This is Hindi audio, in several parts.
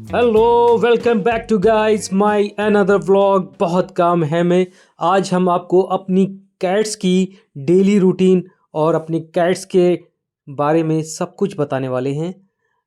Hello, welcome back to guys my another vlog. बहुत काम है में आज हम आपको अपनी कैट्स की डेली रूटीन और अपने कैट्स के बारे में सब कुछ बताने वाले हैं।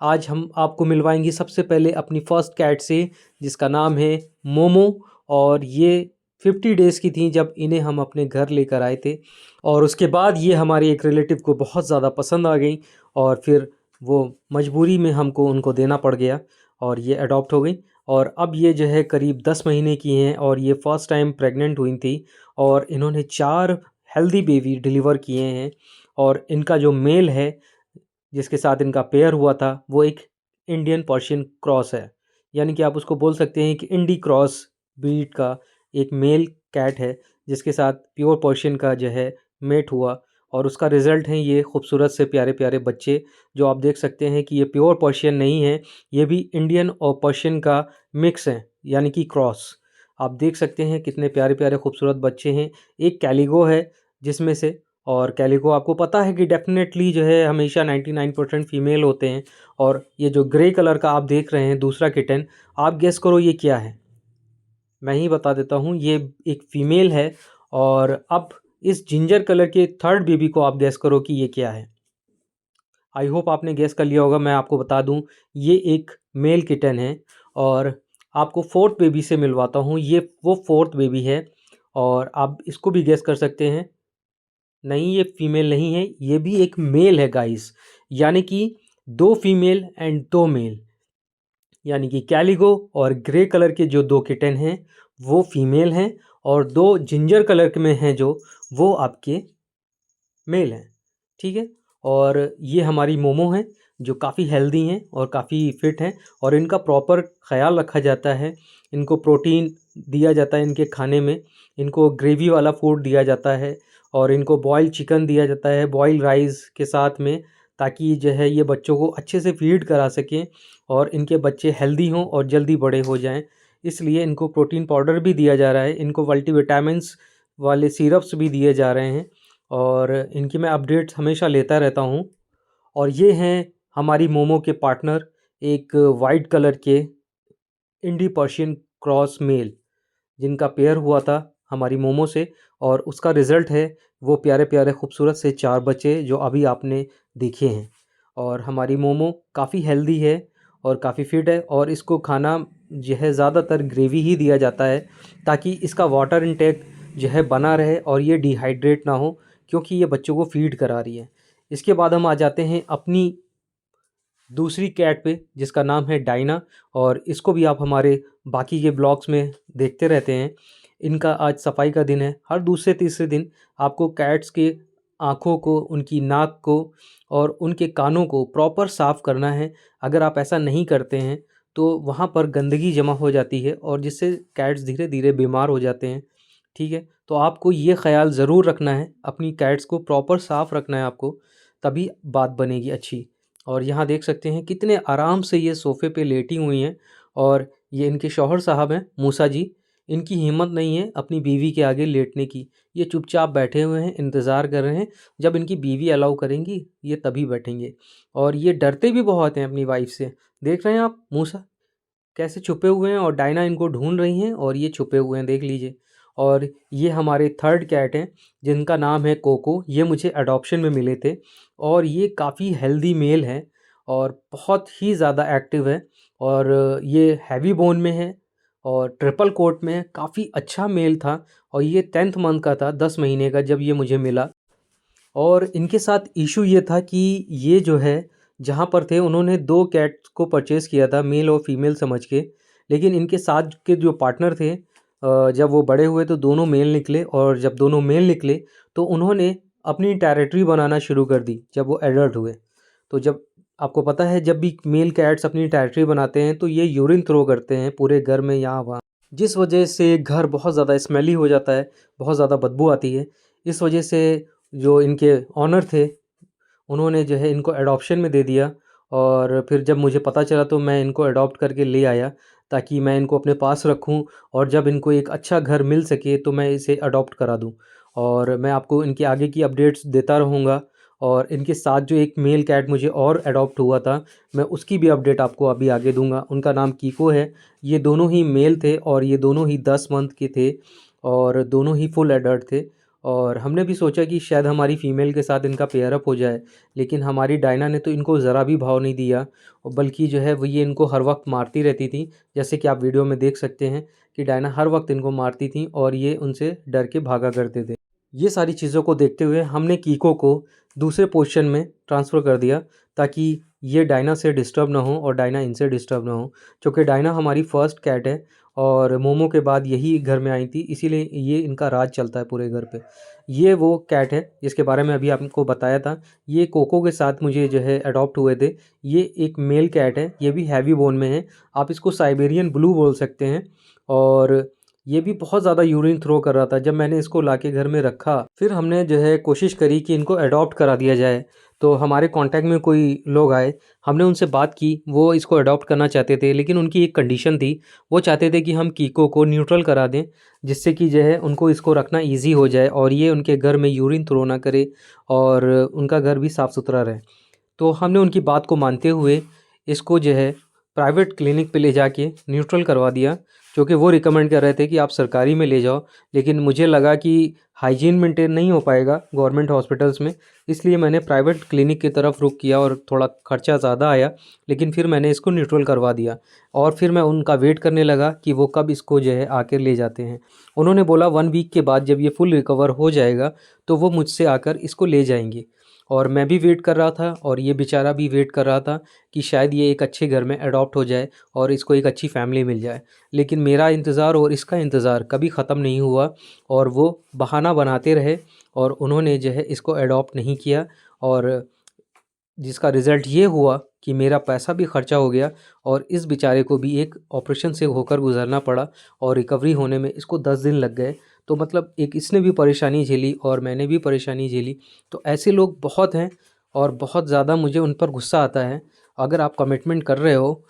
आज हम आपको मिलवाएंगे सबसे पहले अपनी फ़र्स्ट कैट से, जिसका नाम है मोमो। और ये 50 डेज़ की थी जब इन्हें हम अपने घर लेकर आए थे, और उसके बाद ये हमारे एक रिलेटिव को बहुत ज़्यादा पसंद आ गई और फिर वो मजबूरी में हमको उनको देना पड़ गया और ये अडॉप्ट हो गई। और अब ये जो है करीब 10 महीने की हैं और ये फ़र्स्ट टाइम प्रेग्नेंट हुई थी और इन्होंने 4 हेल्दी बेबी डिलीवर किए हैं। और इनका जो मेल है जिसके साथ इनका पेयर हुआ था वो एक इंडियन पर्शियन क्रॉस है, यानी कि आप उसको बोल सकते हैं कि इंडी क्रॉस ब्रीड का एक मेल कैट है जिसके साथ प्योर पर्शियन का जो है मेट हुआ। और उसका रिज़ल्ट है ये खूबसूरत से प्यारे प्यारे बच्चे, जो आप देख सकते हैं कि ये प्योर पर्शियन नहीं है, ये भी इंडियन और पर्शियन का मिक्स है, यानी कि क्रॉस। आप देख सकते हैं कितने प्यारे प्यारे खूबसूरत बच्चे हैं। एक कैलिगो है जिसमें से, और कैलिको आपको पता है कि डेफिनेटली जो है हमेशा 99% फीमेल होते हैं। और ये जो ग्रे कलर का आप देख रहे हैं दूसरा किटन, आप गेस करो ये क्या है। मैं ही बता देता हूँ, ये एक फ़ीमेल है। और अब इस जिंजर कलर के थर्ड बेबी को आप गेस करो कि ये क्या है। आई होप आपने गेस कर लिया होगा। मैं आपको बता दूँ, ये एक मेल किटन है। और आपको फोर्थ बेबी से मिलवाता हूँ, ये वो फोर्थ बेबी है। और आप इसको भी गेस कर सकते हैं। नहीं, ये फीमेल नहीं है, ये भी एक मेल है गाइस, यानी कि 2 फीमेल एंड 2 मेल, यानी कि कैलिगो और ग्रे कलर के जो 2 किटन हैं वो फीमेल हैं और 2 जिंजर कलर के में हैं जो वो आपके मेल हैं। ठीक है। और ये हमारी मोमो हैं जो काफ़ी हेल्दी हैं और काफ़ी फिट हैं, और इनका प्रॉपर ख़्याल रखा जाता है। इनको प्रोटीन दिया जाता है इनके खाने में, इनको ग्रेवी वाला फूड दिया जाता है और इनको बॉयल चिकन दिया जाता है बॉयल राइस के साथ में, ताकि जो है ये बच्चों को अच्छे से फीड करा सकें और इनके बच्चे हेल्दी हों और जल्दी बड़े हो जाएं। इसलिए इनको प्रोटीन पाउडर भी दिया जा रहा है, इनको मल्टीविटामिन्स वाले सिरप्स भी दिए जा रहे हैं, और इनकी मैं अपडेट्स हमेशा लेता रहता हूँ। और ये हैं हमारी मोमो के पार्टनर, एक वाइट कलर के इंडी पर्शियन क्रॉस मेल, जिनका पेयर हुआ था हमारी मोमो से, और उसका रिज़ल्ट है वो प्यारे प्यारे खूबसूरत से 4 बच्चे जो अभी आपने देखे हैं। और हमारी मोमो काफ़ी हेल्दी है और काफ़ी फिट है, और इसको खाना जो है ज़्यादातर ग्रेवी ही दिया जाता है ताकि इसका वाटर इनटेक जो है बना रहे और ये डिहाइड्रेट ना हो, क्योंकि ये बच्चों को फ़ीड करा रही है। इसके बाद हम आ जाते हैं अपनी दूसरी कैट पे, जिसका नाम है डायना। और इसको भी आप हमारे बाकी के ब्लॉग्स में देखते रहते हैं। इनका आज सफाई का दिन है। हर दूसरे तीसरे दिन आपको कैट्स के आँखों को, उनकी नाक को और उनके कानों को प्रॉपर साफ़ करना है। अगर आप ऐसा नहीं करते हैं तो वहाँ पर गंदगी जमा हो जाती है और जिससे कैट्स धीरे धीरे बीमार हो जाते हैं। ठीक है, तो आपको ये ख़्याल ज़रूर रखना है, अपनी कैट्स को प्रॉपर साफ़ रखना है आपको, तभी बात बनेगी अच्छी। और यहाँ देख सकते हैं कितने आराम से ये सोफ़े पे लेटी हुई हैं, और ये इनके शौहर साहब हैं मूसा जी। इनकी हिम्मत नहीं है अपनी बीवी के आगे लेटने की, ये चुपचाप बैठे हुए हैं, इंतज़ार कर रहे हैं जब इनकी बीवी अलाउ करेंगी ये तभी बैठेंगे। और ये डरते भी बहुत हैं अपनी वाइफ से। देख रहे हैं आप मूसा कैसे छुपे हुए हैं, और डायना इनको ढूंढ रही हैं और ये छुपे हुए हैं, देख लीजिए। और ये हमारे थर्ड कैट हैं जिनका नाम है कोको। ये मुझे अडॉप्शन में मिले थे और ये काफ़ी हेल्दी मेल हैं और बहुत ही ज़्यादा एक्टिव है। और ये हैवी बोन में है और ट्रिपल कोट में है, काफ़ी अच्छा मेल था। और ये 10th मंथ का था, 10 महीने का, जब ये मुझे मिला। और इनके साथ इशू ये था कि ये जो है जहाँ पर थे उन्होंने 2 कैट्स को परचेज़ किया था, मेल और फीमेल समझ के। लेकिन इनके साथ के जो पार्टनर थे, जब वो बड़े हुए तो दोनों मेल निकले, और जब दोनों मेल निकले तो उन्होंने अपनी टेरिटरी बनाना शुरू कर दी जब वो एडल्ट हुए। तो जब आपको पता है जब भी मेल कैट्स अपनी टेरिटरी बनाते हैं तो ये यूरिन थ्रो करते हैं पूरे घर में यहाँ वहाँ, जिस वजह से घर बहुत ज़्यादा स्मेली हो जाता है, बहुत ज़्यादा बदबू आती है। इस वजह से जो इनके ऑनर थे उन्होंने जो है इनको एडॉप्शन में दे दिया। और फिर जब मुझे पता चला तो मैं इनको अडॉप्ट करके ले आया ताकि मैं इनको अपने पास रखूं, और जब इनको एक अच्छा घर मिल सके तो मैं इसे अडॉप्ट करा दूं। और मैं आपको इनके आगे की अपडेट्स देता रहूँगा। और इनके साथ जो एक मेल कैट मुझे और अडॉप्ट हुआ था, मैं उसकी भी अपडेट आपको अभी आगे दूंगा। उनका नाम कीको है। ये दोनों ही मेल थे और ये दोनों ही 10 मंथ के थे और दोनों ही फुल एडल्ट थे। और हमने भी सोचा कि शायद हमारी फ़ीमेल के साथ इनका पेयर अप हो जाए, लेकिन हमारी डायना ने तो इनको ज़रा भी भाव नहीं दिया, और बल्कि जो है वो ये इनको हर वक्त मारती रहती थी। जैसे कि आप वीडियो में देख सकते हैं कि डायना हर वक्त इनको मारती थी और ये उनसे डर के भागा करते थे। ये सारी चीज़ों को देखते हुए हमने कीको को दूसरे पोजीशन में ट्रांसफ़र कर दिया, ताकि ये डायना से डिस्टर्ब ना हो और डायना इनसे डिस्टर्ब ना हो। चूँकि डायना हमारी फ़र्स्ट कैट है और मोमो के बाद यही घर में आई थी, इसीलिए ये इनका राज चलता है पूरे घर पे। ये वो कैट है जिसके बारे में अभी आपको बताया था। ये कोको के साथ मुझे जो है अडॉप्ट हुए थे। ये एक मेल कैट है, ये भी हैवी बोन में है। आप इसको साइबेरियन ब्लू बोल सकते हैं। और ये भी बहुत ज़्यादा यूरिन थ्रो कर रहा था। जब मैंने इसको लाके घर में रखा, फिर हमने जो है कोशिश करी कि इनको अडॉप्ट करा दिया जाए। तो हमारे कांटेक्ट में कोई लोग आए, हमने उनसे बात की, वो इसको अडॉप्ट करना चाहते थे, लेकिन उनकी एक कंडीशन थी। वो चाहते थे कि हम कीको को न्यूट्रल करा दें, जिससे कि जो है उनको इसको रखना ईजी हो जाए और ये उनके घर में यूरिन थ्रो ना करे और उनका घर भी साफ़ सुथरा रहे। तो हमने उनकी बात को मानते हुए इसको जो है प्राइवेट क्लिनिक पे ले जाके न्यूट्रल करवा दिया, क्योंकि वो रिकमेंड कर रहे थे कि आप सरकारी में ले जाओ। लेकिन मुझे लगा कि हाइजीन मेंटेन नहीं हो पाएगा गवर्नमेंट हॉस्पिटल्स में, इसलिए मैंने प्राइवेट क्लिनिक की तरफ रुख किया और थोड़ा खर्चा ज़्यादा आया, लेकिन फिर मैंने इसको न्यूट्रल करवा दिया। और फिर मैं उनका वेट करने लगा कि वो कब इसको जो है आकर ले जाते हैं। उन्होंने बोला 1 वीक के बाद जब ये फुल रिकवर हो जाएगा तो वो मुझसे आकर इसको ले जाएंगे। और मैं भी वेट कर रहा था और ये बेचारा भी वेट कर रहा था कि शायद ये एक अच्छे घर में अडॉप्ट हो जाए और इसको एक अच्छी फैमिली मिल जाए। लेकिन मेरा इंतज़ार और इसका इंतज़ार कभी ख़त्म नहीं हुआ और वो बहाना बनाते रहे और उन्होंने जो है इसको अडॉप्ट नहीं किया। और जिसका रिज़ल्ट ये हुआ कि मेरा पैसा भी खर्चा हो गया और इस बेचारे को भी एक ऑपरेशन से होकर गुज़रना पड़ा और रिकवरी होने में इसको 10 दिन लग गए। तो मतलब एक इसने भी परेशानी झेली और मैंने भी परेशानी झेली। तो ऐसे लोग बहुत हैं और बहुत ज़्यादा मुझे उन पर गुस्सा आता है। अगर आप कमिटमेंट कर रहे हो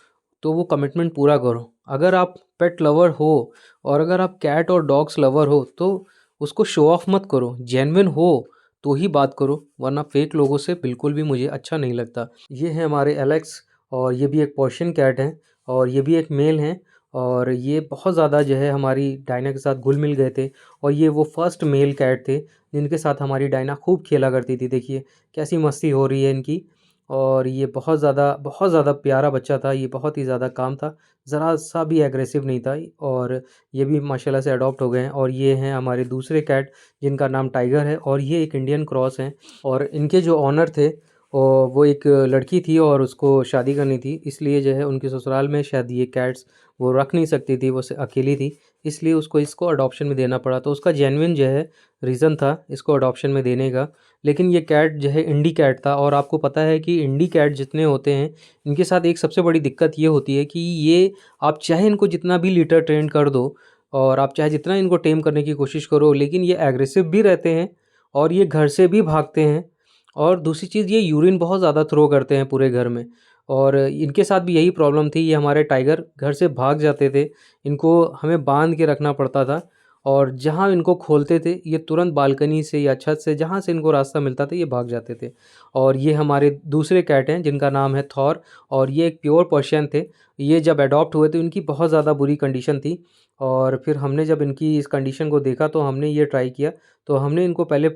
तो वो कमिटमेंट पूरा करो। अगर आप पेट लवर हो और अगर आप कैट और डॉग्स लवर हो तो उसको शो ऑफ मत करो, जेन्युइन हो तो ही बात करो, वरना फेक लोगों से बिल्कुल भी मुझे अच्छा नहीं लगता। ये है हमारे एलेक्स और ये भी एक पर्शियन कैट है और ये भी एक मेल हैं और ये बहुत ज़्यादा जो है हमारी डायना के साथ घुल मिल गए थे और ये वो फर्स्ट मेल कैट थे जिनके साथ हमारी डायना खूब खेला करती थी। देखिए कैसी मस्ती हो रही है इनकी। और ये बहुत ज़्यादा प्यारा बच्चा था, ये बहुत ही ज़्यादा काम था, ज़रा सा भी एग्रेसिव नहीं था। और ये भी माशाल्लाह से अडॉप्ट हो गए हैं। और ये हैं हमारे दूसरे कैट जिनका नाम टाइगर है और ये एक इंडियन क्रॉस हैं। और इनके जो ऑनर थे वो एक लड़की थी और उसको शादी करनी थी, इसलिए जो है उनके ससुराल में शायद ये कैट्स वो रख नहीं सकती थी, वो अकेली थी, इसलिए उसको इसको अडॉप्शन में देना पड़ा। तो उसका जेन्युइन जो है रीज़न था इसको अडॉप्शन में देने का। लेकिन ये कैट जो है इंडी कैट था और आपको पता है कि इंडी कैट जितने होते हैं इनके साथ एक सबसे बड़ी दिक्कत ये होती है कि ये आप चाहे इनको जितना भी लीटर ट्रेन कर दो और आप चाहे जितना इनको टेम करने की कोशिश करो, लेकिन ये एग्रेसिव भी रहते हैं और ये घर से भी भागते हैं। और दूसरी चीज़ ये यूरिन बहुत ज़्यादा थ्रो करते हैं पूरे घर में। और इनके साथ भी यही प्रॉब्लम थी, ये हमारे टाइगर घर से भाग जाते थे, इनको हमें बांध के रखना पड़ता था। और जहाँ इनको खोलते थे ये तुरंत बालकनी से या छत से जहाँ से इनको रास्ता मिलता था ये भाग जाते थे। और ये हमारे दूसरे कैट हैं जिनका नाम है थॉर और ये एक प्योर पर्शियन थे। ये जब अडॉप्ट हुए थे इनकी बहुत ज़्यादा बुरी कंडीशन थी और फिर हमने जब इनकी इस कंडीशन को देखा तो हमने ये ट्राई किया। तो हमने इनको पहले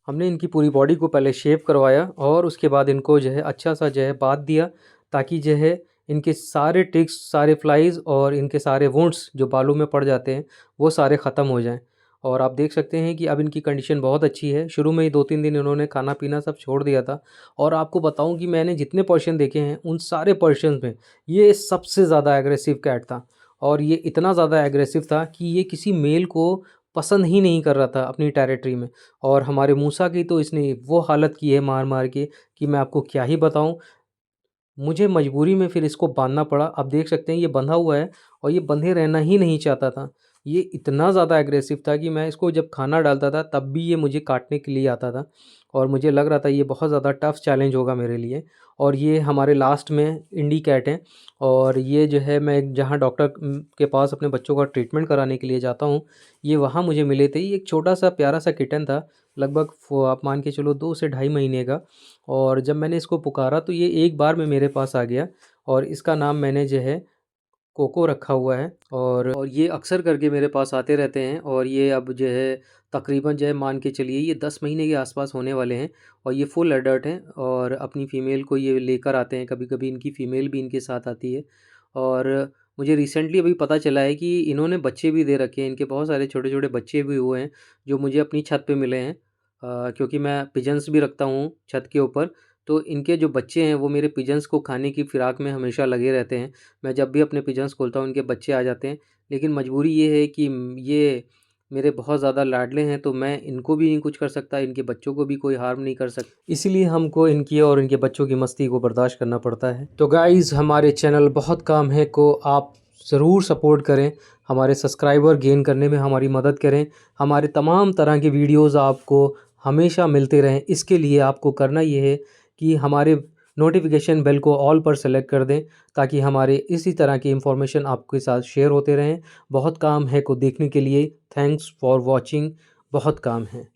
हमने इनकी पूरी बॉडी को पहले शेव करवाया और उसके बाद इनको जो है अच्छा सा जो है बाथ दिया, ताकि जो है इनके सारे टिक्स, सारे फ्लाइज़ और इनके सारे वुंड्स जो बालों में पड़ जाते हैं वो सारे ख़त्म हो जाएं। और आप देख सकते हैं कि अब इनकी कंडीशन बहुत अच्छी है। शुरू में ही 2-3 दिन इन्होंने खाना पीना सब छोड़ दिया था। और आपको बताऊं कि मैंने जितने पर्शियन देखे हैं उन सारे पर्शियंस में ये सबसे ज़्यादा एग्रेसिव कैट था। और ये इतना ज़्यादा एग्रेसिव था कि ये किसी मेल को पसंद ही नहीं कर रहा था अपनी टेरिटरी में। और हमारे मूसा की तो इसने वो हालत की है मार मार के कि मैं आपको क्या ही बताऊं। मुझे मजबूरी में फिर इसको बांधना पड़ा। आप देख सकते हैं ये बंधा हुआ है और ये बंधे रहना ही नहीं चाहता था। ये इतना ज़्यादा एग्रेसिव था कि मैं इसको जब खाना डालता था तब भी ये मुझे काटने के लिए आता था, और मुझे लग रहा था ये बहुत ज़्यादा टफ़ चैलेंज होगा मेरे लिए। और ये हमारे लास्ट में इंडी कैट हैं, और ये जो है मैं जहाँ डॉक्टर के पास अपने बच्चों का ट्रीटमेंट कराने के लिए जाता हूँ, ये वहाँ मुझे मिले थे। ये एक छोटा सा प्यारा सा किटन था, लगभग आप मान के चलो 2 से ढाई महीने का। और जब मैंने इसको पुकारा तो ये एक बार में मेरे पास आ गया, और इसका नाम मैंने जो है कोको रखा हुआ है। और ये अक्सर करके मेरे पास आते रहते हैं, और ये अब जो है तकरीबन जो है मान के चलिए ये 10 महीने के आसपास होने वाले हैं, और ये फुल एडल्ट हैं, और अपनी फ़ीमेल को ये लेकर आते हैं। कभी कभी इनकी फ़ीमेल भी इनके साथ आती है। और मुझे रिसेंटली अभी पता चला है कि इन्होंने बच्चे भी दे रखे हैं, इनके बहुत सारे छोटे छोटे बच्चे भी हुए हैं जो मुझे अपनी छत पे मिले हैं। क्योंकि मैं पिजन्स भी रखता हूँ छत के ऊपर, तो इनके जो बच्चे हैं वो मेरे पिजन्स को खाने की फ़िराक में हमेशा लगे रहते हैं। मैं जब भी अपने पिजन्स खोलता हूँ इनके बच्चे आ जाते हैं। लेकिन मजबूरी ये है कि ये मेरे बहुत ज़्यादा लाडले हैं, तो मैं इनको भी नहीं कुछ कर सकता, इनके बच्चों को भी कोई हार्म नहीं कर सकता, इसीलिए हमको इनकी और इनके बच्चों की मस्ती को बर्दाश्त करना पड़ता है। तो गाइज़, हमारे चैनल बहुत काम है को आप ज़रूर सपोर्ट करें, हमारे सब्सक्राइबर गेन करने में हमारी मदद करें, हमारे तमाम तरह के वीडियोज़ आपको हमेशा मिलते रहें। इसके लिए आपको करना ये है कि हमारे नोटिफिकेशन बेल को ऑल पर सेलेक्ट कर दें, ताकि हमारे इसी तरह की इन्फॉर्मेशन आपके साथ शेयर होते रहें। बहुत काम है को देखने के लिए थैंक्स फॉर वॉचिंग। बहुत काम है।